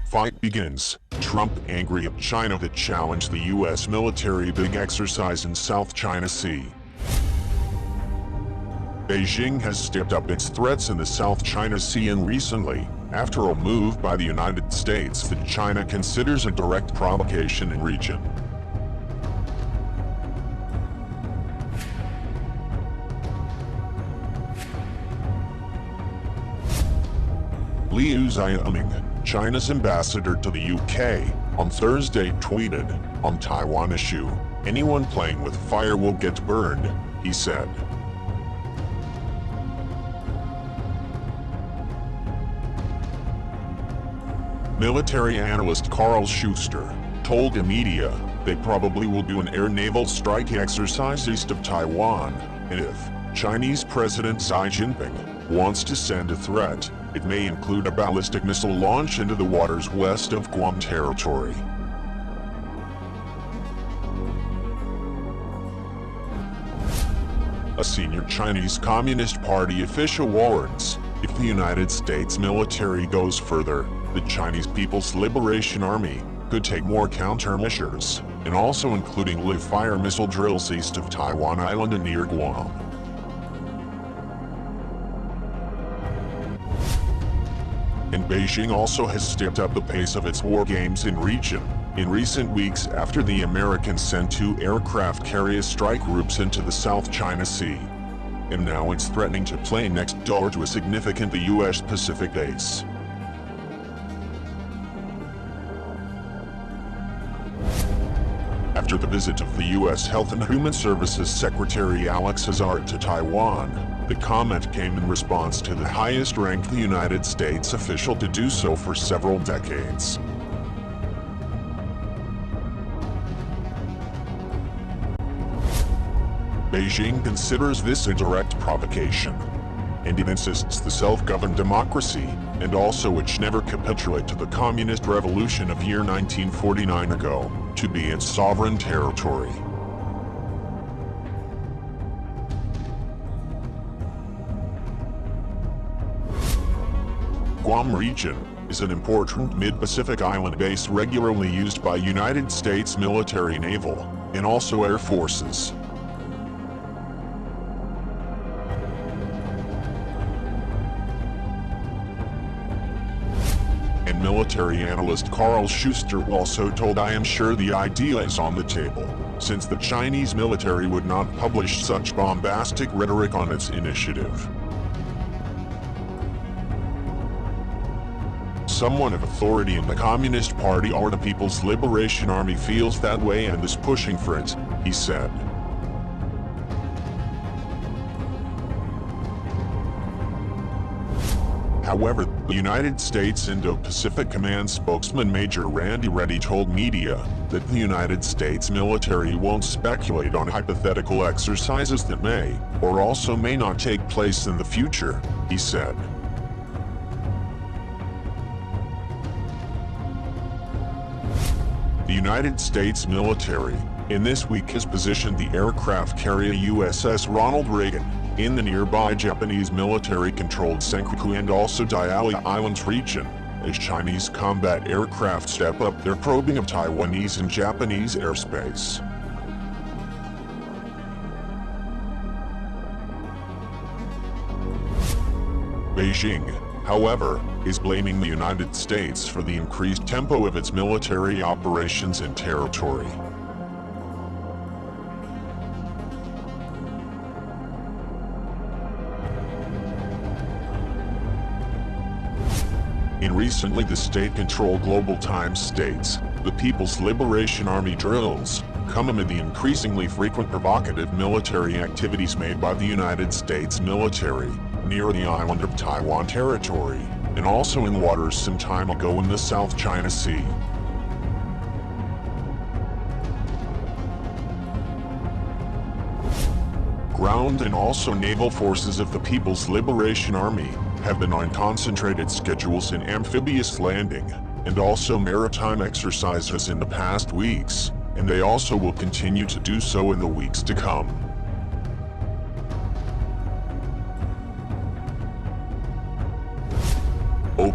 Fight begins. Trump angry at China that challenged the U.S. military big exercise in South China Sea. Beijing has stepped up its threats in the South China Sea and recently, after a move by the United States that China considers a direct provocation in region. Liu Xiaoming, China's ambassador to the UK, on Thursday tweeted, "On Taiwan issue, anyone playing with fire will get burned," he said. Military analyst Carl Schuster told the media they probably will do an air-naval strike exercise east of Taiwan, and if Chinese President Xi Jinping wants to send a threat, it may include a ballistic missile launch into the waters west of Guam territory. A senior Chinese Communist Party official warns, if the United States military goes further, the Chinese People's Liberation Army could take more countermeasures, and also including live-fire missile drills east of Taiwan Island and near Guam. And Beijing also has stepped up the pace of its war games in region in recent weeks after the Americans sent 2 aircraft carrier strike groups into the South China Sea. And now it's threatening to play next door to a significant U.S. Pacific base. After the visit of the U.S. Health and Human Services Secretary Alex Azar to Taiwan, the comment came in response to the highest-ranked United States official to do so for several decades. Beijing considers this a direct provocation, and it insists the self-governed democracy, and also which never capitulate to the communist revolution of year 1949 ago, to be its sovereign territory. Guam region is an important mid-Pacific island base regularly used by United States military, naval, and also air forces. And military analyst Carl Schuster also told, "I am sure the idea is on the table, since the Chinese military would not publish such bombastic rhetoric on its initiative." Someone of authority in the Communist Party or the People's Liberation Army feels that way and is pushing for it, he said. However, the United States Indo-Pacific Command spokesman Major Randy Reddy told media that the United States military won't speculate on hypothetical exercises that may, or also may not take place in the future, he said. The United States military, in this week, has positioned the aircraft carrier USS Ronald Reagan in the nearby Japanese military-controlled Senkaku and also Diaoyu Islands region, as Chinese combat aircraft step up their probing of Taiwanese and Japanese airspace. Beijing, however, is blaming the United States for the increased tempo of its military operations in territory. In recently the state-controlled Global Times states, the People's Liberation Army drills come amid the increasingly frequent provocative military activities made by the United States military near the island of Taiwan territory, and also in waters some time ago in the South China Sea. Ground and also naval forces of the People's Liberation Army have been on concentrated schedules in amphibious landing and also maritime exercises in the past weeks, and they also will continue to do so in the weeks to come.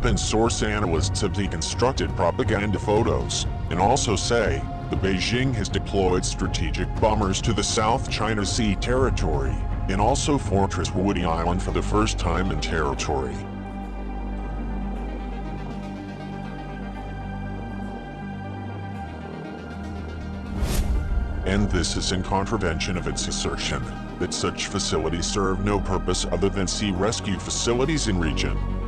open source analysts have deconstructed propaganda photos, and also say that Beijing has deployed strategic bombers to the South China Sea territory, and also Fortress Woody Island for the first time in territory. And this is in contravention of its assertion that such facilities serve no purpose other than sea rescue facilities in region.